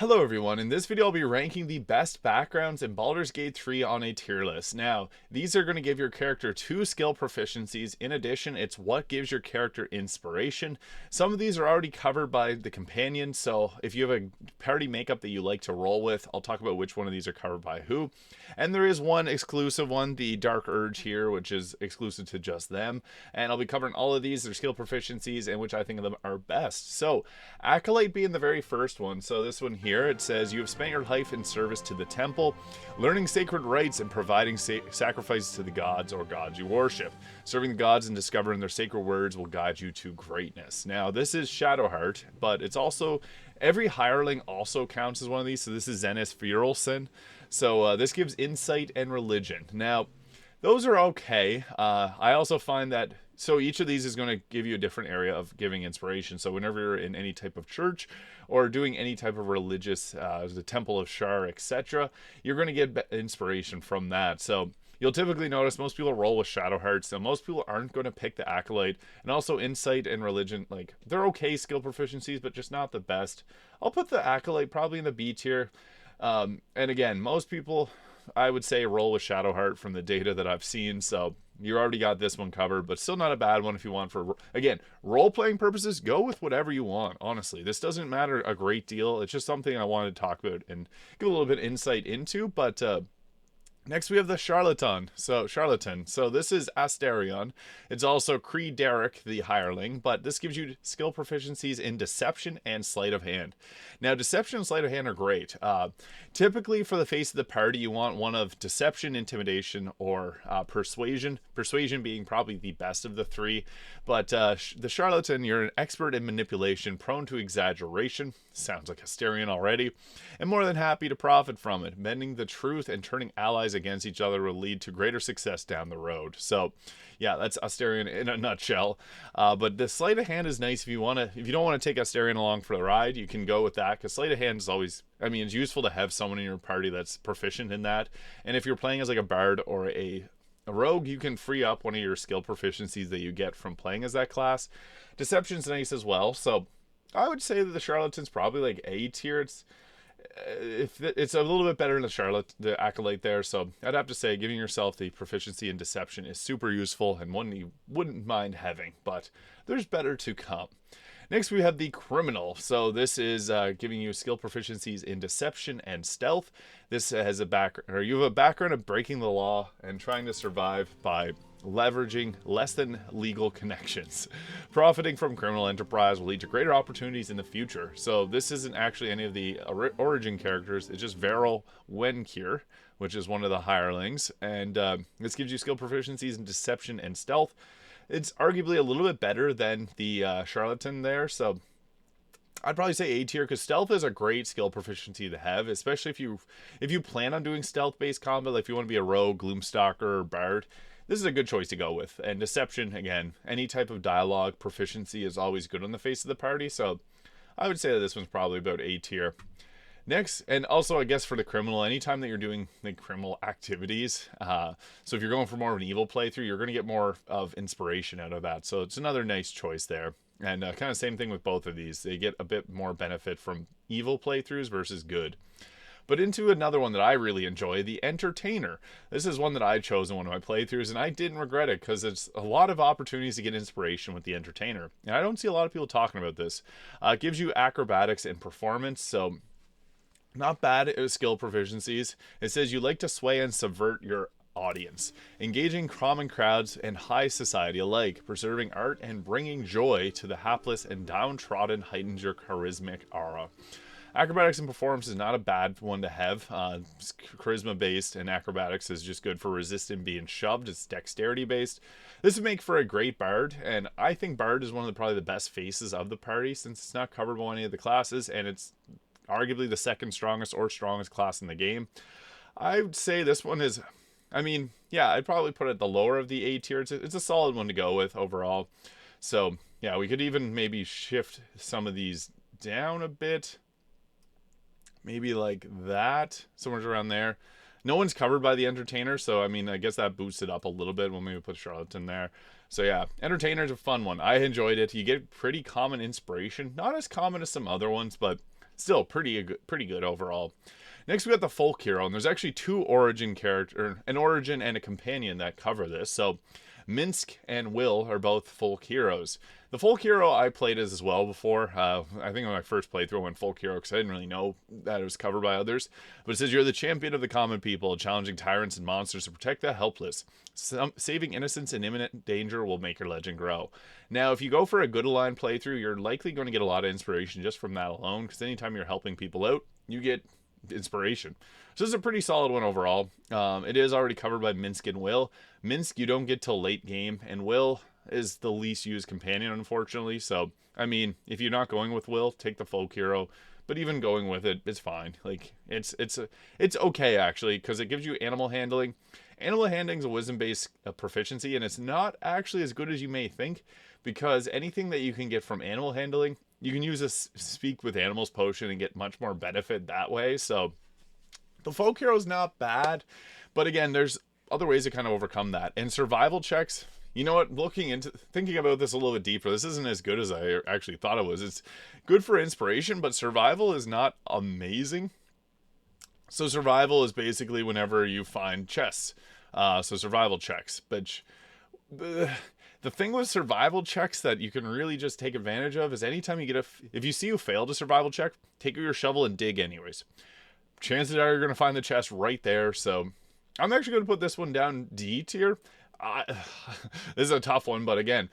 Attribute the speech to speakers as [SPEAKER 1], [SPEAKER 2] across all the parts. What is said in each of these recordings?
[SPEAKER 1] Hello everyone, in this video I'll be ranking the best backgrounds in Baldur's Gate 3 on a tier list. Now, these are going to give your character 2 skill proficiencies. In addition, it's what gives your character inspiration. Some of these are already covered by the companion, so if you have a party makeup that you like to roll with, I'll talk about which one of these are covered by who. And there is one exclusive one, the Dark Urge here, which is exclusive to just them. And I'll be covering all of these, their skill proficiencies, and which I think of them are best. So, Acolyte being the very first one, so this one here, it says, you have spent your life in service to the temple, learning sacred rites and providing sacrifices to the gods or gods you worship. Serving the gods and discovering their sacred words will guide you to greatness. Now, this is Shadowheart, but it's also, every hireling also counts as one of these, so this is Zenith Urchin. So this gives insight and religion. Now, those are okay. I also find that, so each of these is going to give you a different area of giving inspiration. So whenever you're in any type of church or doing any type of religious, the Temple of Shar, etc., you're going to get inspiration from that. So you'll typically notice most people roll with Shadowheart, so most people aren't going to pick the Acolyte. And also insight and religion, like, they're okay skill proficiencies, but just not the best. I'll put the Acolyte probably in the B tier. And again, most people, I would say, roll with Shadowheart from the data that I've seen, so you already got this one covered, but still not a bad one if you want for, again, role-playing purposes. Go with whatever you want, honestly. This doesn't matter a great deal. It's just something I wanted to talk about and give a little bit of insight into, but next we have the Charlatan. So this is Asterion. It's also Cree Derek, the hireling, but this gives you skill proficiencies in Deception and Sleight of Hand. Now, Deception and Sleight of Hand are great. Typically, for the face of the party, you want one of Deception, Intimidation, or Persuasion. Persuasion being probably the best of the three. But the Charlatan, you're an expert in manipulation, prone to exaggeration. Sounds like Asterion already. And more than happy to profit from it. Bending the truth and turning allies against each other will lead to greater success down the road. So, yeah, that's Asterion in a nutshell. But the Sleight of Hand is nice if you don't want to take Asterion along for the ride. You can go with that, because Sleight of Hand is always, I mean, it's useful to have someone in your party that's proficient in that. And if you're playing as like a bard or a rogue, you can free up one of your skill proficiencies that you get from playing as that class. Deception's nice as well. So I would say that the Charlatan's probably like A tier. It's a little bit better than the Acolyte there, so I'd have to say giving yourself the proficiency in Deception is super useful and one you wouldn't mind having, but there's better to come. Next we have the Criminal. So this is giving you skill proficiencies in Deception and Stealth. This has a you have a background of breaking the law and trying to survive by leveraging less than legal connections. Profiting from criminal enterprise will lead to greater opportunities in the future. So this isn't actually any of the origin characters. It's just Varel Wenkir, which is one of the hirelings. And this gives you skill proficiencies in Deception and Stealth. It's arguably a little bit better than the Charlatan there. So I'd probably say A tier, because stealth is a great skill proficiency to have, especially if you plan on doing stealth-based combat, like if you want to be a rogue, gloomstalker, or bard. This is a good choice to go with. And Deception, again, any type of dialogue proficiency is always good on the face of the party, so I would say that this one's probably about A tier. Next, and also I guess for the Criminal, anytime that you're doing the criminal activities, so if you're going for more of an evil playthrough, you're going to get more of inspiration out of that, so it's another nice choice there. And kind of same thing with both of these. They get a bit more benefit from evil playthroughs versus good. But into another one that I really enjoy, the Entertainer. This is one that I chose in one of my playthroughs, and I didn't regret it, because it's a lot of opportunities to get inspiration with the Entertainer. And I don't see a lot of people talking about this. It gives you acrobatics and performance, so not bad skill proficiencies. It says you like to sway and subvert your audience, engaging common crowds and high society alike, preserving art and bringing joy to the hapless and downtrodden heightens your charismatic aura. Acrobatics and performance is not a bad one to have. Charisma based, and acrobatics is just good for resisting being shoved. It's dexterity based. This would make for a great bard, and I think bard is one of probably the best faces of the party, since it's not covered by any of the classes, and it's arguably the second strongest or strongest class in the game. I would say this one is, I mean, yeah, I'd probably put it at the lower of the A tier. It's a solid one to go with overall. So yeah, we could even maybe shift some of these down a bit. Maybe like that, somewhere around there. No one's covered by the Entertainer, so I mean, I guess that boosts it up a little bit. We'll maybe put Charlatan there. So yeah, Entertainer's a fun one. I enjoyed it. You get pretty common inspiration. Not as common as some other ones, but still pretty good overall. Next, we got the folk hero, and there's actually two origin character, an origin and a companion that cover this. So, Minsk and Will are both folk heroes. The folk hero I played as well before. I think on my first playthrough I went folk hero because I didn't really know that it was covered by others. But it says you're the champion of the common people, challenging tyrants and monsters to protect the helpless. Saving innocents in imminent danger will make your legend grow. Now, if you go for a good aligned playthrough, you're likely going to get a lot of inspiration just from that alone, because anytime you're helping people out, you get inspiration. So this is a pretty solid one overall. It is already covered by Minsk and Will. Minsk you don't get till late game, and Will is the least used companion, unfortunately. So, I mean, if you're not going with Will, take the folk hero. But even going with it, it's fine. Like, it's okay, actually, because it gives you animal handling. Animal handling is a wisdom-based proficiency, and it's not actually as good as you may think, because anything that you can get from animal handling, you can use a speak with animals potion and get much more benefit that way. So the folk hero is not bad, but again, there's other ways to kind of overcome that. And survival checks, you know what, thinking about this a little bit deeper, this isn't as good as I actually thought it was. It's good for inspiration, but survival is not amazing. So survival is basically whenever you find chests. So survival checks, but the thing with survival checks that you can really just take advantage of is anytime you get if you see you failed a survival check, take your shovel and dig anyways. Chances are you're going to find the chest right there. So I'm actually going to put this one down D tier. This is a tough one, but again,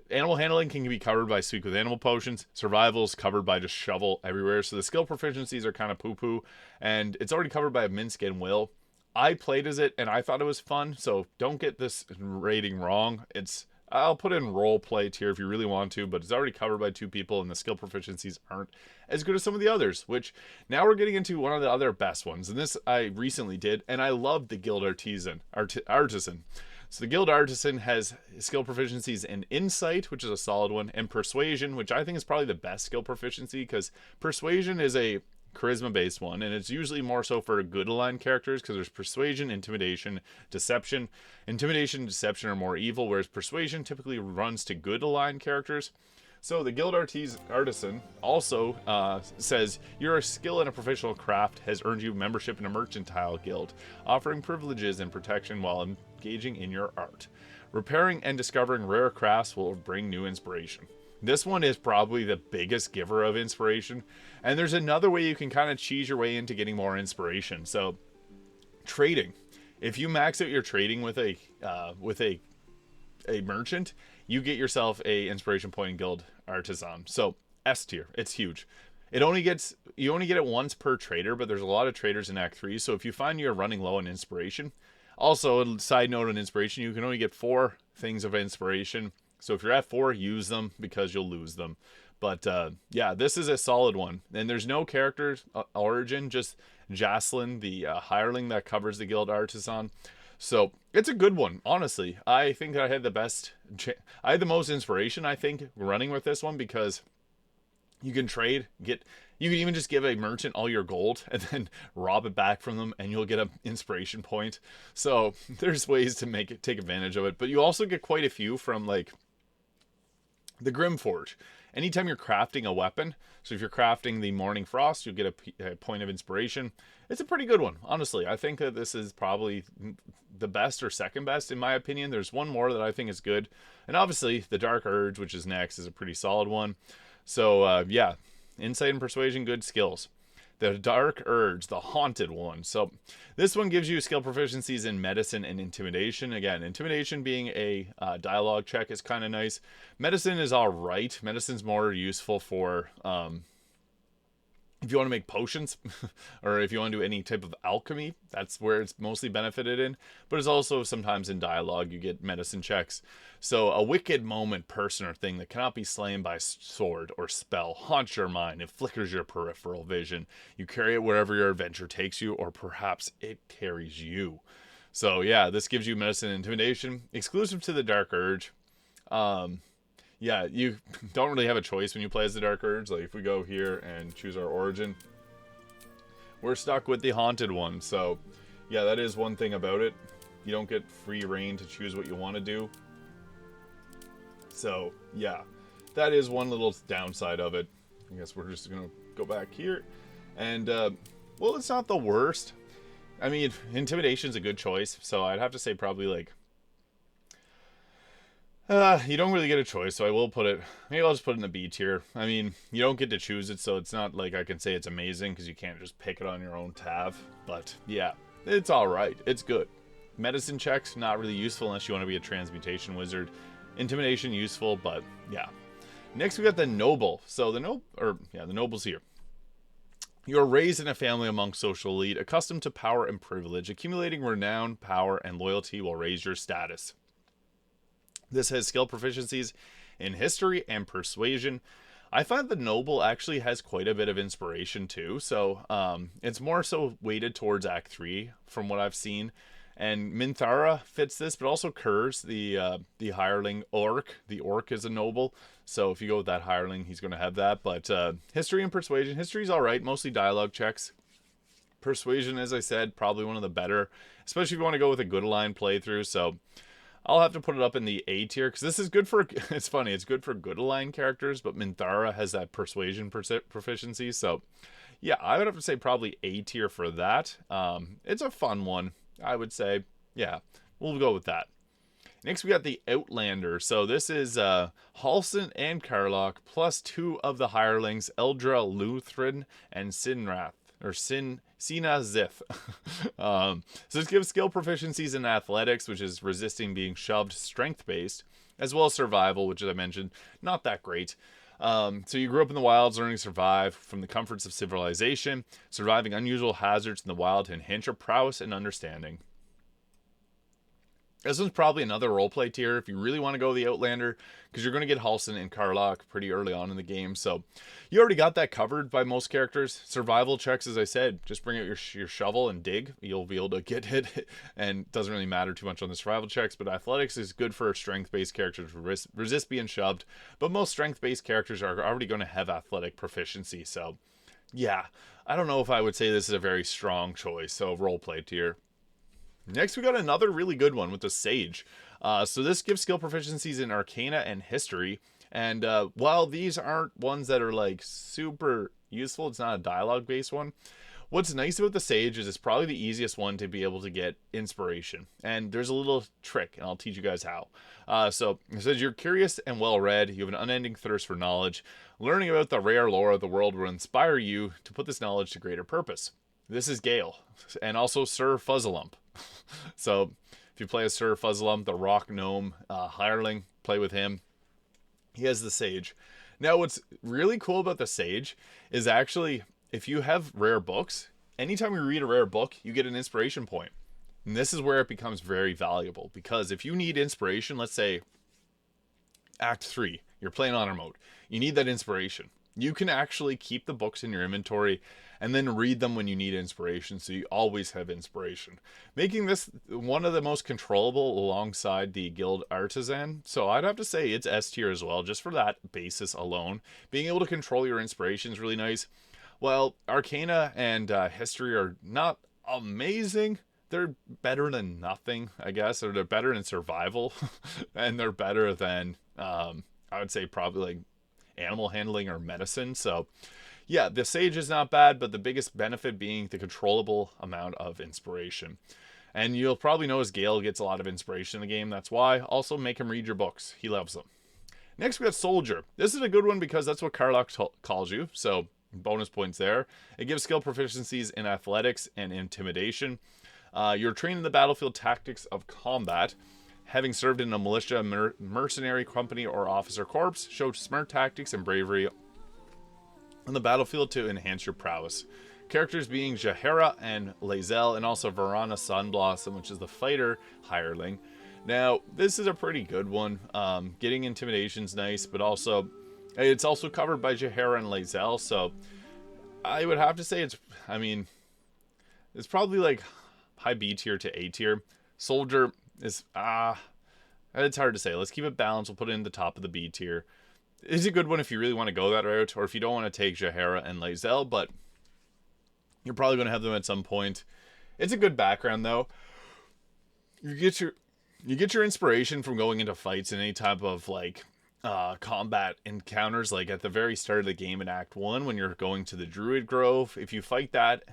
[SPEAKER 1] animal handling can be covered by speak with animal potions. Survival's covered by just shovel everywhere. So the skill proficiencies are kind of poo-poo, and it's already covered by Minsk and Will. I played as it, and I thought it was fun, so don't get this rating wrong. I'll put in role play tier if you really want to, but it's already covered by two people, and the skill proficiencies aren't as good as some of the others, which now we're getting into one of the other best ones. And this I recently did, and I love the Guild Artisan. So the Guild Artisan has skill proficiencies in Insight, which is a solid one, and Persuasion, which I think is probably the best skill proficiency, because Persuasion is a charisma-based one, and it's usually more so for good aligned characters, because there's Persuasion, Intimidation, Deception. Intimidation and Deception are more evil, whereas Persuasion typically runs to good aligned characters. So the Guild Artisan also says your skill in a professional craft has earned you membership in a mercantile guild, offering privileges and protection while engaging in your art. Repairing and discovering rare crafts will bring new inspiration. This one is probably the biggest giver of inspiration, and there's another way you can kind of cheese your way into getting more inspiration. So trading, if you max out your trading with a merchant, you get yourself a inspiration point in Guild Artisan. So S tier, it's huge. You only get it once per trader, but there's a lot of traders in Act 3. So if you find you're running low on inspiration, also a side note on inspiration, you can only get 4 things of inspiration. So if you're at 4, use them, because you'll lose them. But yeah, this is a solid one. And there's no character origin, just Jacelyn, the hireling that covers the Guild Artisan. So it's a good one, honestly. I think I had I had the most inspiration, I think, running with this one, because you can trade, you can even just give a merchant all your gold and then rob it back from them, and you'll get an inspiration point. So there's ways to take advantage of it. But you also get quite a few from, like, the Grimforge. Anytime you're crafting a weapon, so if you're crafting the Morning Frost, you'll get a point of inspiration. It's a pretty good one, honestly. I think that this is probably the best or second best, in my opinion. There's one more that I think is good. And obviously, the Dark Urge, which is next, is a pretty solid one. So, yeah, Insight and Persuasion, good skills. The Dark Urge, the haunted one. So this one gives you skill proficiencies in Medicine and Intimidation. Again, Intimidation being a dialogue check is kind of nice. Medicine is all right. Medicine's more useful for if you want to make potions or if you want to do any type of alchemy. That's where it's mostly benefited in. But it's also sometimes in dialogue you get medicine checks. So a wicked moment, person or thing that cannot be slain by sword or spell haunts your mind. It flickers your peripheral vision. You carry it wherever your adventure takes you, or perhaps it carries you. So yeah, this gives you medicine and intimidation, exclusive to the Dark Urge. Yeah, you don't really have a choice when you play as the Dark Urge. Like, if we go here and choose our origin, we're stuck with the haunted one. So yeah, that is one thing about it. You don't get free reign to choose what you want to do. So yeah, that is one little downside of it. I guess we're just going to go back here. And, well, it's not the worst. I mean, Intimidation's a good choice, so I'd have to say probably, like, you don't really get a choice, so I will put it, maybe I'll just put it in the B tier. I mean, you don't get to choose it, so it's not like I can say it's amazing, because you can't just pick it on your own tab. But, yeah, it's alright. It's good. Medicine checks, not really useful unless you want to be a transmutation wizard. Intimidation, useful, but, yeah. Next, we got the Noble. So, the Noble's here. You are raised in a family among social elite, accustomed to power and privilege. Accumulating renown, power, and loyalty will raise your status. This has skill proficiencies in history and persuasion. I find the Noble actually has quite a bit of inspiration too, so it's more so weighted towards Act 3 from what I've seen. And Minthara fits this, but also Kurz, the hireling orc. The orc is a Noble, so if you go with that hireling, he's going to have that. But history and persuasion. History's alright, mostly dialogue checks. Persuasion, as I said, probably one of the better, especially if you want to go with a good aligned playthrough, so I'll have to put it up in the A tier, because this is good for, it's funny, it's good for good aligned characters, but Minthara has that persuasion proficiency, so yeah, I would have to say probably A tier for that. It's a fun one, I would say. Yeah, we'll go with that. Next, we got the Outlander. So this is Halsin and Karlach, plus 2 of the hirelings, Eldra, Luthrin, and Sinrath, or Sina Zith. So this gives skill proficiencies in athletics, which is resisting being shoved, strength-based, as well as survival, which, as I mentioned, not that great. So you grew up in the wilds, learning to survive from the comforts of civilization, surviving unusual hazards in the wild to enhance your prowess and understanding. This one's probably another roleplay tier if you really want to go the Outlander, because you're going to get Halsin and Karlach pretty early on in the game, so you already got that covered by most characters. Survival checks, as I said, just bring out your shovel and dig. You'll be able to get hit, and it doesn't really matter too much on the survival checks, but athletics is good for strength-based characters to resist being shoved, but most strength-based characters are already going to have athletic proficiency, so yeah, I don't know if I would say this is a very strong choice, so roleplay tier. Next, we got another really good one with the Sage. So this gives skill proficiencies in Arcana and History. And while these aren't ones that are like super useful, it's not a dialogue-based one. What's nice about the Sage is it's probably the easiest one to be able to get inspiration. And there's a little trick, and I'll teach you guys how. So it says you're curious and well-read. You have an unending thirst for knowledge. Learning about the rare lore of the world will inspire you to put this knowledge to greater purpose. This is Gale, and also Sir Fuzzalump. So if you play as Sir Fuzzalump, the rock gnome hireling, play with him. He has the Sage. Now, what's really cool about the Sage is actually, if you have rare books, anytime you read a rare book, you get an inspiration point. And this is where it becomes very valuable, because if you need inspiration, let's say Act 3, you're playing honor mode, you need that inspiration. You can actually keep the books in your inventory and then read them when you need inspiration, so you always have inspiration. Making this one of the most controllable alongside the Guild Artisan, so I'd have to say it's S tier as well, just for that basis alone. Being able to control your inspiration is really nice. Well, Arcana and History are not amazing. They're better than nothing, I guess, or they're better than Survival, and they're better than, I would say, probably like Animal Handling or Medicine, so yeah, the Sage is not bad, but the biggest benefit being the controllable amount of inspiration. And you'll probably notice Gale gets a lot of inspiration in the game. That's why. Also, make him read your books. He loves them. Next, we got Soldier. This is a good one because that's what Karlach calls you, so bonus points there. It gives skill proficiencies in athletics and intimidation. You're trained in the battlefield tactics of combat. Having served in a militia, mercenary company, or officer corps, show smart tactics and bravery on the battlefield to enhance your prowess. Characters being Jahera and Lae'zel, and also Varana Sunblossom, which is the fighter hireling. Now, this is a pretty good one. Getting intimidation's nice, but also it's also covered by Jahera and Lae'zel, so I would have to say it's probably like high B tier to A tier. Soldier is it's hard to say. Let's keep it balanced. We'll put it in the top of the B tier. It's a good one if you really want to go that route, or if you don't want to take Jahera and Lae'zel, but you're probably going to have them at some point. It's a good background, though. You get your inspiration from going into fights in any type of like combat encounters, like at the very start of the game in Act 1 when you're going to the Druid Grove. If you fight that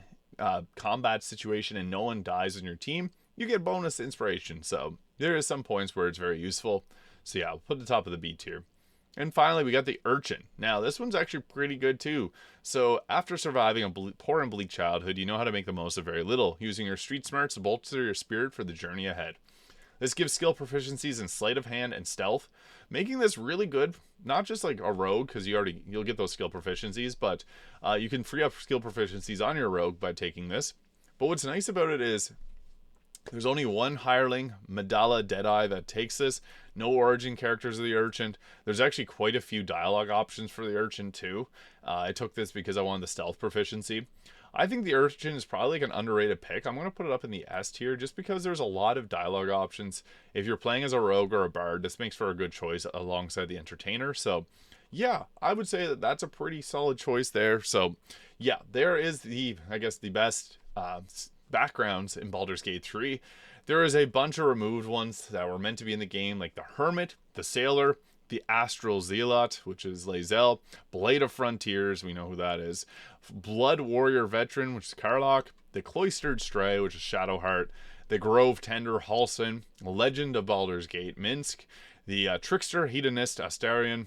[SPEAKER 1] combat situation and no one dies on your team, you get bonus inspiration. So there is some points where it's very useful. So yeah, I'll put the top of the B tier. And finally, we got the Urchin. Now, this one's actually pretty good too. So, after surviving a poor and bleak childhood, you know how to make the most of very little, using your street smarts to bolster your spirit for the journey ahead. This gives skill proficiencies in sleight of hand and stealth, making this really good. Not just like a rogue, because you'll get those skill proficiencies, but you can free up skill proficiencies on your rogue by taking this. But what's nice about it is there's only one hireling, Medalla Deadeye, that takes this. No origin characters of the Urchin. There's actually quite a few dialogue options for the Urchin too. I took this because I wanted the stealth proficiency. I think the Urchin is probably like an underrated pick. I'm going to put it up in the S tier just because there's a lot of dialogue options. If you're playing as a rogue or a bard, this makes for a good choice alongside the entertainer. So yeah, I would say that that's a pretty solid choice there. So yeah, there is the best backgrounds in Baldur's Gate 3. There is a bunch of removed ones that were meant to be in the game, like the Hermit, the Sailor, the Astral Zealot, which is Lae'zel, Blade of Frontiers, we know who that is, Blood Warrior Veteran, which is Karlach, the Cloistered Stray, which is Shadowheart, the Grove Tender Halsin, Legend of Baldur's Gate Minsk, the Trickster Hedonist Astarion,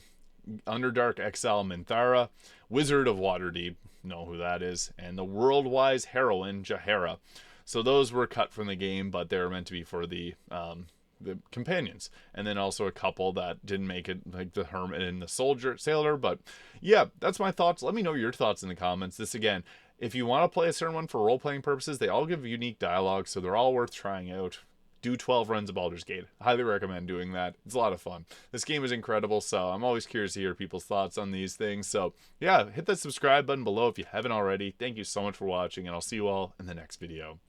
[SPEAKER 1] Underdark Exile Minthara, Wizard of Waterdeep, know who that is, and the Worldwise Heroine Jaheira. So those were cut from the game, but they were meant to be for the companions, and then also a couple that didn't make it, like the Hermit and the Sailor. But yeah, that's my thoughts. Let me know your thoughts in the comments. This again, if you want to play a certain one for role-playing purposes, they all give unique dialogue, so they're all worth trying out. Do 12 runs of Baldur's Gate. Highly recommend doing that. It's a lot of fun. This game is incredible, so I'm always curious to hear people's thoughts on these things. So yeah, hit that subscribe button below if you haven't already. Thank you so much for watching, and I'll see you all in the next video.